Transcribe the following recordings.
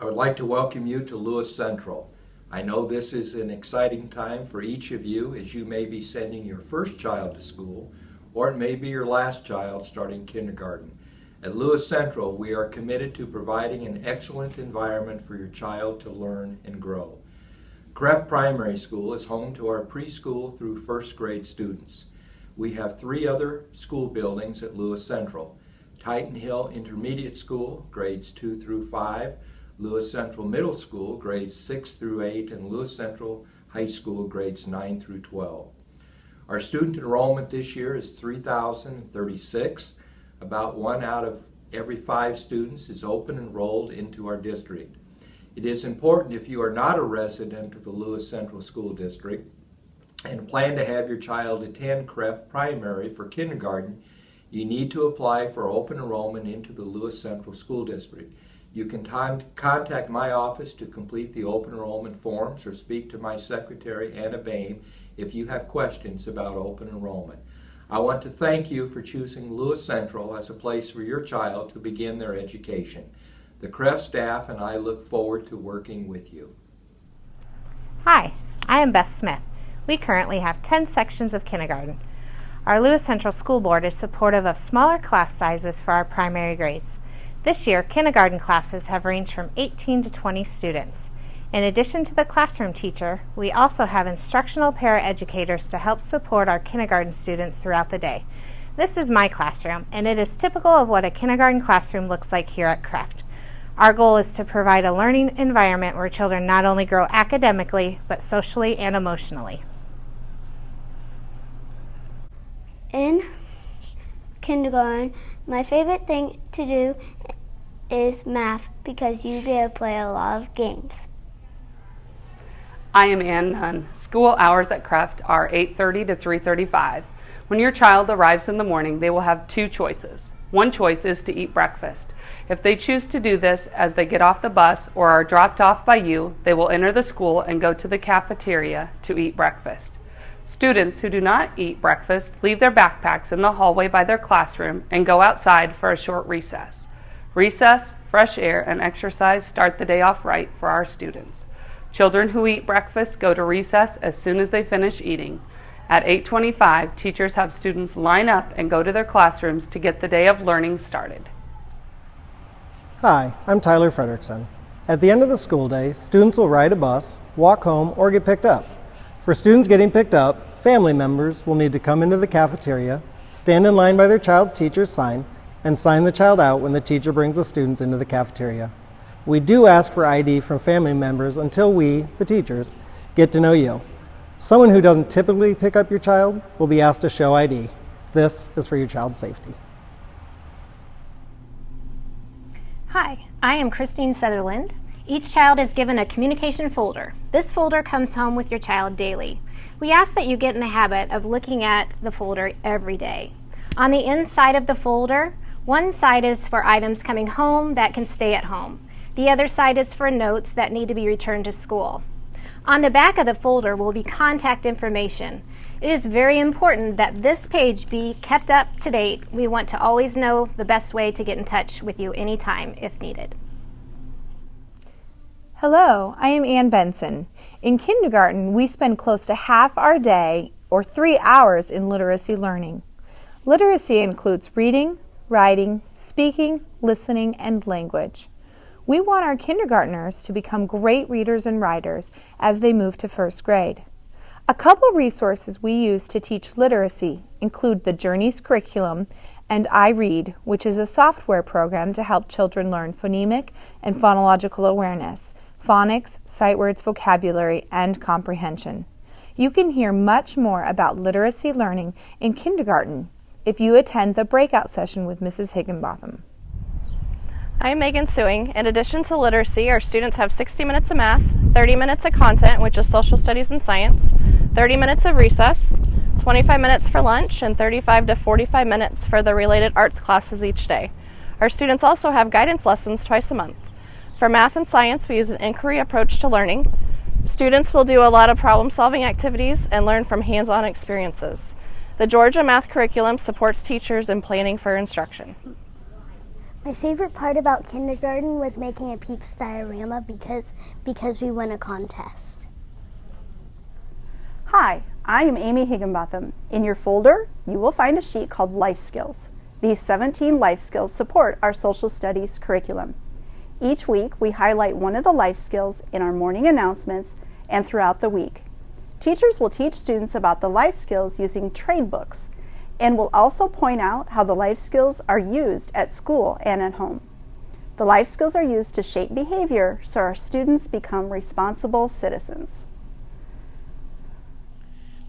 I would like to welcome you to Lewis Central. I know this is an exciting time for each of you as you may be sending your first child to school, or it may be your last child starting kindergarten. At Lewis Central, we are committed to providing an excellent environment for your child to learn and grow. Kreft Primary School is home to our preschool through first grade students. We have 3 other school buildings at Lewis Central: Titan Hill Intermediate School, grades 2 through 5, Lewis Central Middle School, grades 6 through 8, and Lewis Central High School, grades 9 through 12. Our student enrollment this year is 3,036. About 1 out of every 5 students is open enrolled into our district. It is important, if you are not a resident of the Lewis Central School District and plan to have your child attend Kreft Primary for kindergarten, you need to apply for open enrollment into the Lewis Central School District. You can contact my office to complete the open enrollment forms or speak to my secretary, Anna Bain, if you have questions about open enrollment. I want to thank you for choosing Lewis Central as a place for your child to begin their education. The Kreft staff and I look forward to working with you. Hi, I am Beth Smith. We currently have 10 sections of kindergarten. Our Lewis Central School Board is supportive of smaller class sizes for our primary grades. This year, kindergarten classes have ranged from 18 to 20 students. In addition to the classroom teacher, we also have instructional paraeducators to help support our kindergarten students throughout the day. This is my classroom, and it is typical of what a kindergarten classroom looks like here at Kreft. Our goal is to provide a learning environment where children not only grow academically, but socially and emotionally. In kindergarten, my favorite thing to do is math because you get to play a lot of games. I am Ann Nunn. School hours at Kreft are 8:30 to 3:35. When your child arrives in the morning, they will have 2 choices. One choice is to eat breakfast. If they choose to do this as they get off the bus or are dropped off by you, they will enter the school and go to the cafeteria to eat breakfast. Students who do not eat breakfast leave their backpacks in the hallway by their classroom and go outside for a short recess. Recess, fresh air, and exercise start the day off right for our students. Children who eat breakfast go to recess as soon as they finish eating. At 8:25, teachers have students line up and go to their classrooms to get the day of learning started. Hi, I'm Tyler Frederickson. At the end of the school day, students will ride a bus, walk home, or get picked up. For students getting picked up, family members will need to come into the cafeteria, stand in line by their child's teacher's sign, and sign the child out when the teacher brings the students into the cafeteria. We do ask for ID from family members until we, the teachers, get to know you. Someone who doesn't typically pick up your child will be asked to show ID. This is for your child's safety. Hi, I am Christine Sutherland. Each child is given a communication folder. This folder comes home with your child daily. We ask that you get in the habit of looking at the folder every day. On the inside of the folder, one side is for items coming home that can stay at home. The other side is for notes that need to be returned to school. On the back of the folder will be contact information. It is very important that this page be kept up to date. We want to always know the best way to get in touch with you anytime if needed. Hello, I am Ann Benson. In kindergarten, we spend close to half our day, or 3 hours, in literacy learning. Literacy includes reading, writing, speaking, listening, and language. We want our kindergartners to become great readers and writers as they move to first grade. A couple resources we use to teach literacy include the Journeys curriculum and iRead, which is a software program to help children learn phonemic and phonological awareness, phonics, sight words, vocabulary, and comprehension. You can hear much more about literacy learning in kindergarten if you attend the breakout session with Mrs. Higginbotham. I'm Megan Suing. In addition to literacy, our students have 60 minutes of math, 30 minutes of content, which is social studies and science, 30 minutes of recess, 25 minutes for lunch, and 35 to 45 minutes for the related arts classes each day. Our students also have guidance lessons twice a month. For math and science, we use an inquiry approach to learning. Students will do a lot of problem-solving activities and learn from hands-on experiences. The Georgia Math curriculum supports teachers in planning for instruction. My favorite part about kindergarten was making a Peeps diorama because we won a contest. Hi, I am Amy Higginbotham. In your folder, you will find a sheet called Life Skills. These 17 life skills support our social studies curriculum. Each week, we highlight one of the life skills in our morning announcements and throughout the week. Teachers will teach students about the life skills using trade books, and will also point out how the life skills are used at school and at home. The life skills are used to shape behavior so our students become responsible citizens.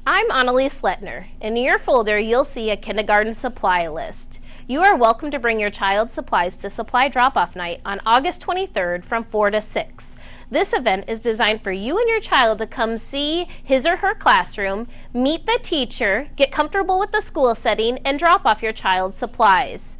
I'm Annalise Letner. In your folder, you'll see a kindergarten supply list. You are welcome to bring your child's supplies to supply drop-off night on August 23rd from 4 to 6. This event is designed for you and your child to come see his or her classroom, meet the teacher, get comfortable with the school setting, and drop off your child's supplies.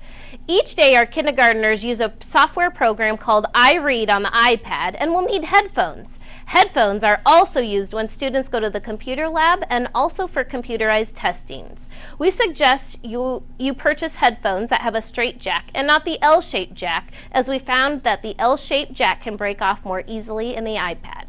Each day, our kindergartners use a software program called iRead on the iPad and will need headphones. Headphones are also used when students go to the computer lab and also for computerized testings. We suggest you purchase headphones that have a straight jack and not the L-shaped jack, as we found that the L-shaped jack can break off more easily in the iPad.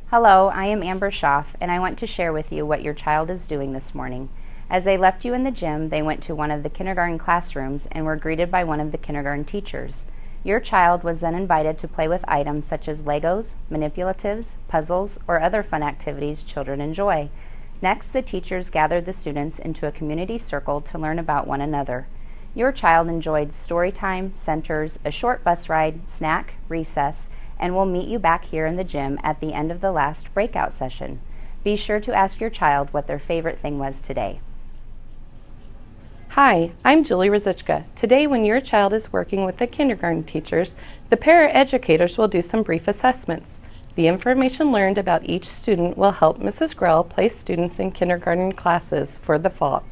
Hello, I am Amber Schaff, and I want to share with you what your child is doing this morning. As they left you in the gym, they went to one of the kindergarten classrooms and were greeted by one of the kindergarten teachers. Your child was then invited to play with items such as Legos, manipulatives, puzzles, or other fun activities children enjoy. Next, the teachers gathered the students into a community circle to learn about one another. Your child enjoyed story time, centers, a short bus ride, snack, recess, and will meet you back here in the gym at the end of the last breakout session. Be sure to ask your child what their favorite thing was today. Hi, I'm Julie Rosichka. Today, when your child is working with the kindergarten teachers, the paraeducators will do some brief assessments. The information learned about each student will help Mrs. Grell place students in kindergarten classes for the fall.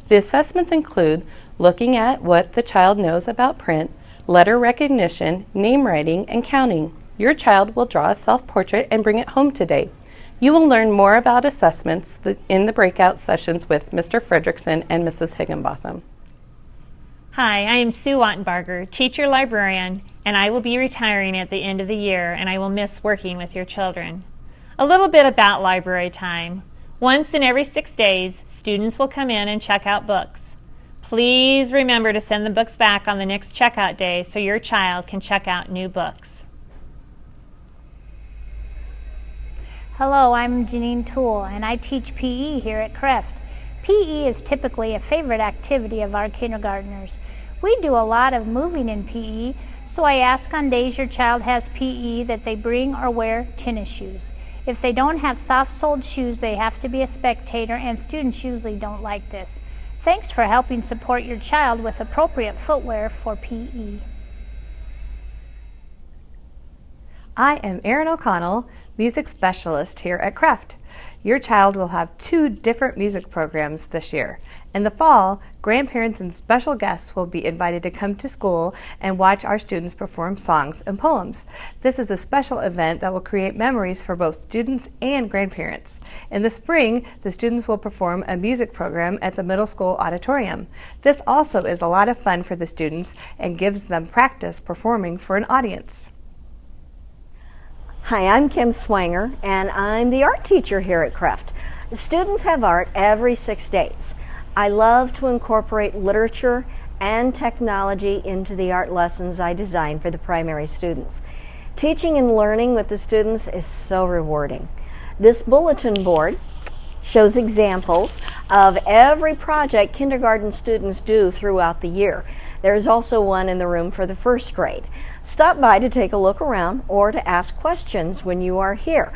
The assessments include looking at what the child knows about print, letter recognition, name writing, and counting. Your child will draw a self-portrait and bring it home today. You will learn more about assessments in the breakout sessions with Mr. Fredrickson and Mrs. Higginbotham. Hi, I am Sue Wattenbarger, teacher librarian, and I will be retiring at the end of the year, and I will miss working with your children. A little bit about library time. Once in every 6 days, students will come in and check out books. Please remember to send the books back on the next checkout day so your child can check out new books. Hello, I'm Janine Toole, and I teach PE here at Kreft. PE is typically a favorite activity of our kindergartners. We do a lot of moving in PE, so I ask on days your child has PE that they bring or wear tennis shoes. If they don't have soft-soled shoes, they have to be a spectator, and students usually don't like this. Thanks for helping support your child with appropriate footwear for PE. I am Erin O'Connell, music specialist here at Kreft. Your child will have 2 different music programs this year. In the fall, grandparents and special guests will be invited to come to school and watch our students perform songs and poems. This is a special event that will create memories for both students and grandparents. In the spring, the students will perform a music program at the middle school auditorium. This also is a lot of fun for the students and gives them practice performing for an audience. Hi, I'm Kim Swanger, and I'm the art teacher here at Kreft. Students have art every 6 days. I love to incorporate literature and technology into the art lessons I design for the primary students. Teaching and learning with the students is so rewarding. This bulletin board shows examples of every project kindergarten students do throughout the year. There's also one in the room for the first grade. Stop by to take a look around or to ask questions when you are here.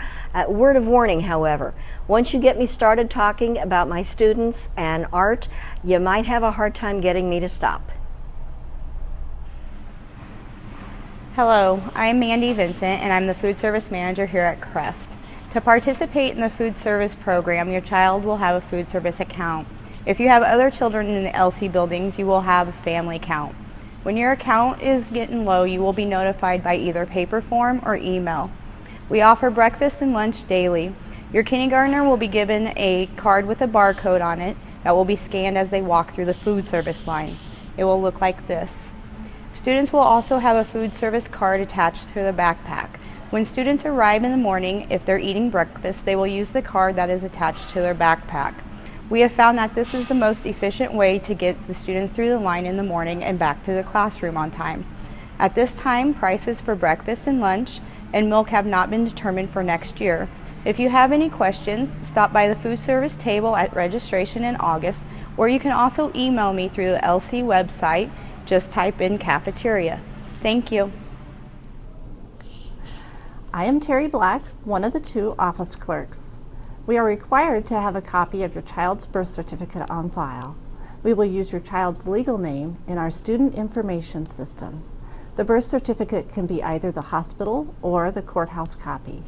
Word of warning, however, once you get me started talking about my students and art, you might have a hard time getting me to stop. Hello, I'm Mandy Vincent, and I'm the food service manager here at Kreft. To participate in the food service program, your child will have a food service account. If you have other children in the LC buildings, you will have a family account. When your account is getting low, you will be notified by either paper form or email. We offer breakfast and lunch daily. Your kindergartner will be given a card with a barcode on it that will be scanned as they walk through the food service line. It will look like this. Students will also have a food service card attached to their backpack. When students arrive in the morning, if they're eating breakfast, they will use the card that is attached to their backpack. We have found that this is the most efficient way to get the students through the line in the morning and back to the classroom on time. At this time, prices for breakfast and lunch and milk have not been determined for next year. If you have any questions, stop by the food service table at registration in August, or you can also email me through the LC website. Just type in cafeteria. Thank you. I am Terry Black, one of the 2 office clerks. We are required to have a copy of your child's birth certificate on file. We will use your child's legal name in our student information system. The birth certificate can be either the hospital or the courthouse copy.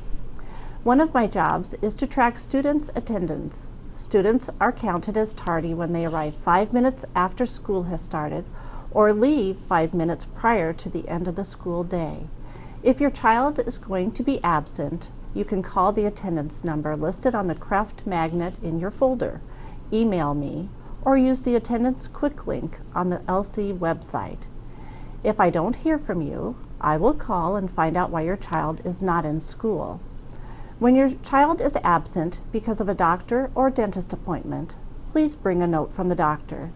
One of my jobs is to track students' attendance. Students are counted as tardy when they arrive 5 minutes after school has started or leave 5 minutes prior to the end of the school day. If your child is going to be absent, you can call the attendance number listed on the CREFT magnet in your folder, email me, or use the attendance quick link on the LC website. If I don't hear from you, I will call and find out why your child is not in school. When your child is absent because of a doctor or dentist appointment, please bring a note from the doctor.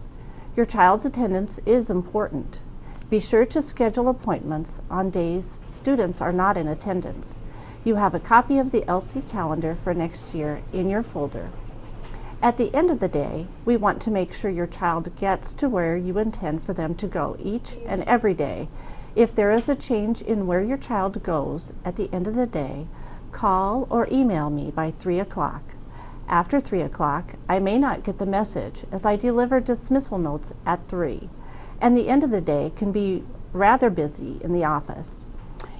Your child's attendance is important. Be sure to schedule appointments on days students are not in attendance. You have a copy of the LC calendar for next year in your folder. At the end of the day, we want to make sure your child gets to where you intend for them to go each and every day. If there is a change in where your child goes at the end of the day, call or email me by 3 o'clock. After 3 o'clock, I may not get the message as I deliver dismissal notes at 3. And the end of the day can be rather busy in the office.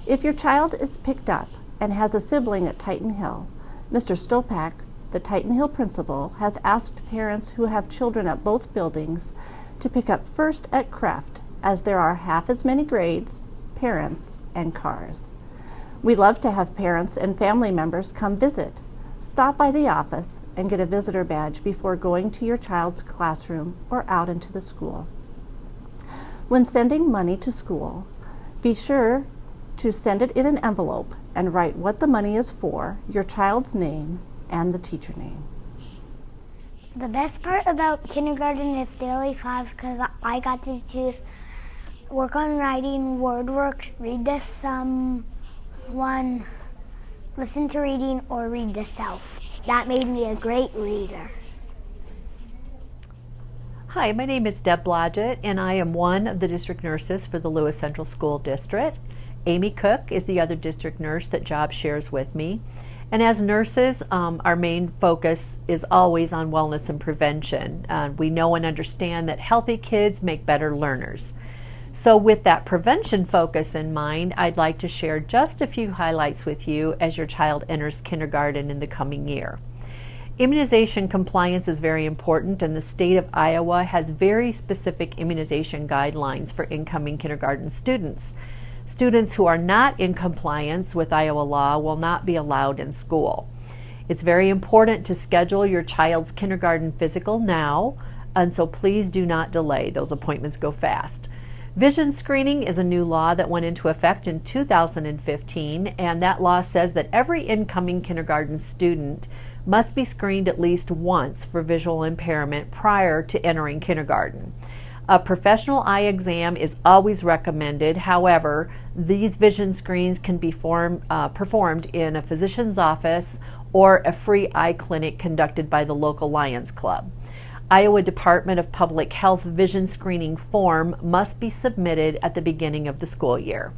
If your child is picked up and has a sibling at Titan Hill, Mr. Stopak, the Titan Hill principal, has asked parents who have children at both buildings to pick up first at CREFT, as there are half as many grades, parents, and cars. We love to have parents and family members come visit. Stop by the office and get a visitor badge before going to your child's classroom or out into the school. When sending money to school, be sure to send it in an envelope and write what the money is for, your child's name, and the teacher name. The best part about kindergarten is daily 5 because I got to choose work on writing, word work, read to someone, listen to reading, or read to self. That made me a great reader. Hi, my name is Deb Blodgett, and I am one of the district nurses for the Lewis Central School District. Amy Cook is the other district nurse that job shares with me. And as nurses, our main focus is always on wellness and prevention. We know and understand that healthy kids make better learners. So with that prevention focus in mind, I'd like to share just a few highlights with you as your child enters kindergarten in the coming year. Immunization compliance is very important, and the state of Iowa has very specific immunization guidelines for incoming kindergarten students. Students who are not in compliance with Iowa law will not be allowed in school. It's very important to schedule your child's kindergarten physical now, and so please do not delay. Those appointments go fast. Vision screening is a new law that went into effect in 2015, and that law says that every incoming kindergarten student must be screened at least once for visual impairment prior to entering kindergarten. A professional eye exam is always recommended. However, these vision screens can be performed in a physician's office or a free eye clinic conducted by the local Lions Club. Iowa Department of Public Health vision screening form must be submitted at the beginning of the school year.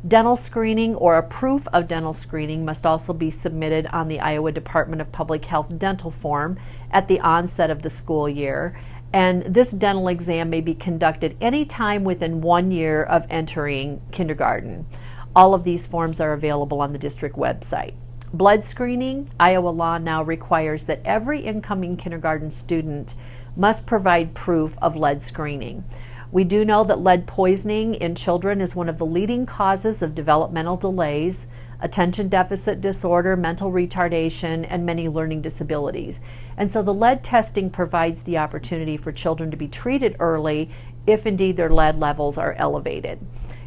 Dental screening or a proof of dental screening must also be submitted on the Iowa Department of Public Health dental form at the onset of the school year, and this dental exam may be conducted anytime within 1 year of entering kindergarten. All of these forms are available on the district website. Blood screening, Iowa law now requires that every incoming kindergarten student must provide proof of lead screening. We do know that lead poisoning in children is one of the leading causes of developmental delays, attention deficit disorder, mental retardation, and many learning disabilities. And so the lead testing provides the opportunity for children to be treated early if indeed their lead levels are elevated.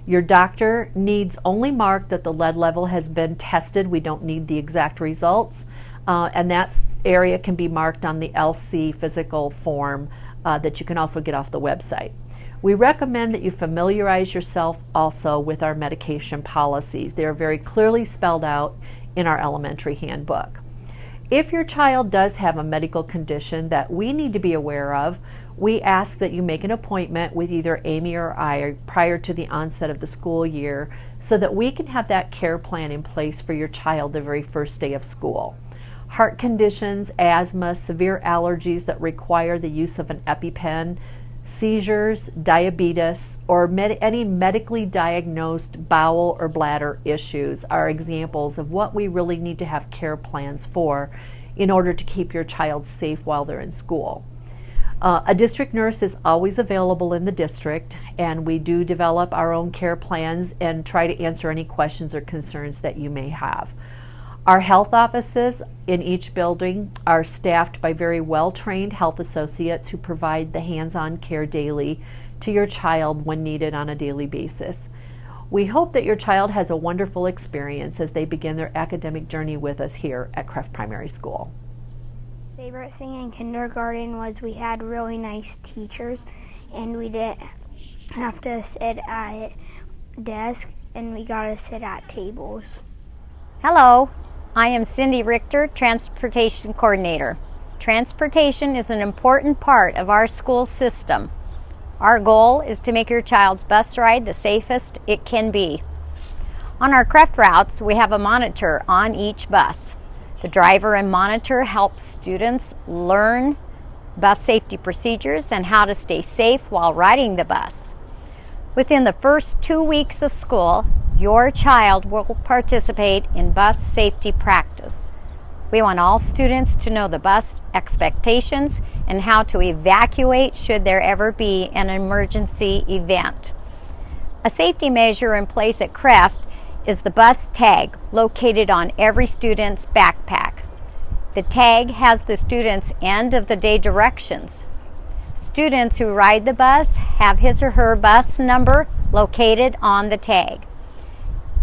Your doctor needs only mark that the lead level has been tested. We don't need the exact results. And that area can be marked on the LC physical form that you can also get off the website. We recommend that you familiarize yourself also with our medication policies. They are very clearly spelled out in our elementary handbook. If your child does have a medical condition that we need to be aware of, we ask that you make an appointment with either Amy or I prior to the onset of the school year so that we can have that care plan in place for your child the very first day of school. Heart conditions, asthma, severe allergies that require the use of an EpiPen, seizures, diabetes, or any medically diagnosed bowel or bladder issues are examples of what we really need to have care plans for in order to keep your child safe while they're in school. A district nurse is always available in the district, and we do develop our own care plans and try to answer any questions or concerns that you may have. Our health offices in each building are staffed by very well-trained health associates who provide the hands-on care daily to your child when needed on a daily basis. We hope that your child has a wonderful experience as they begin their academic journey with us here at Kreft Primary School. Favorite thing in kindergarten was we had really nice teachers and we didn't have to sit at desks and we got to sit at tables. Hello, I am Cindy Richter, Transportation Coordinator. Transportation is an important part of our school system. Our goal is to make your child's bus ride the safest it can be. On our Kreft routes, we have a monitor on each bus. The driver and monitor help students learn bus safety procedures and how to stay safe while riding the bus. Within the first 2 weeks of school, your child will participate in bus safety practice. We want all students to know the bus expectations and how to evacuate should there ever be an emergency event. A safety measure in place at Kreft is the bus tag located on every student's backpack. The tag has the student's end of the day directions. Students who ride the bus have his or her bus number located on the tag.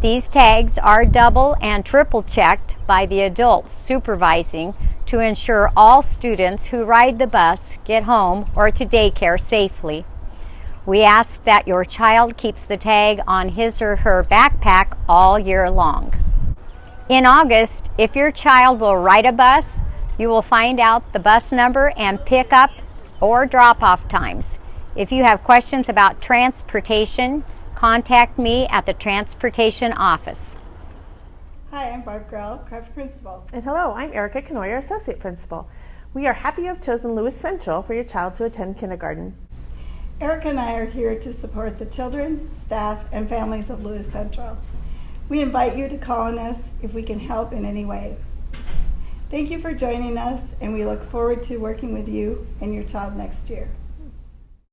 These tags are double and triple checked by the adults supervising to ensure all students who ride the bus get home or to daycare safely. We ask that your child keeps the tag on his or her backpack all year long. In August, if your child will ride a bus, you will find out the bus number and pick up or drop off times. If you have questions about transportation, contact me at the transportation office. Hi, I'm Barb Grell, Kreft Principal. And hello, I'm Erica Canoyer, Associate Principal. We are happy you have chosen Lewis Central for your child to attend kindergarten. Erica and I are here to support the children, staff, and families of Lewis Central. We invite you to call on us if we can help in any way. Thank you for joining us, and we look forward to working with you and your child next year.